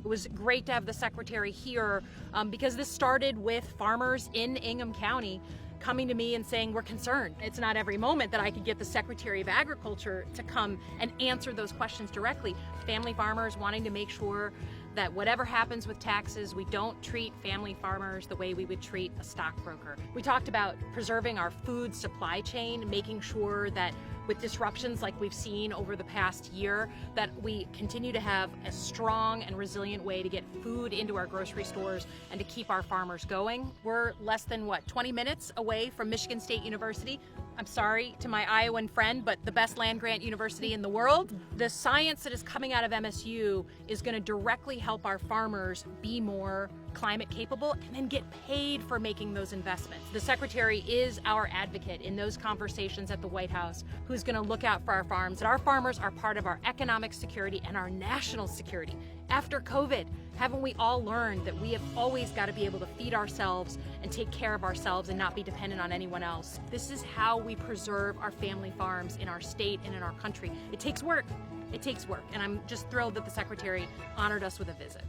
It was great to have the Secretary here because this started with farmers in Ingham County coming to me and saying, we're concerned. It's not every moment that I could get the Secretary of Agriculture to come and answer those questions directly. Family farmers wanting to make sure that whatever happens with taxes, we don't treat family farmers the way we would treat a stockbroker. We talked about preserving our food supply chain, making sure that with disruptions like we've seen over the past year, that we continue to have a strong and resilient way to get food into our grocery stores and to keep our farmers going. We're less than, 20 minutes away from Michigan State University. I'm sorry to my Iowan friend, but the best land-grant university in the world. The science that is coming out of MSU is going to directly help our farmers be more climate capable and then get paid for making those investments. The Secretary is our advocate in those conversations at the White House, who's going to look out for our farms. And our farmers are part of our economic security and our national security. After COVID, haven't we all learned that we have always got to be able to feed ourselves and take care of ourselves and not be dependent on anyone else? This is how we preserve our family farms in our state and in our country. It takes work. It takes work. And I'm just thrilled that the Secretary honored us with a visit.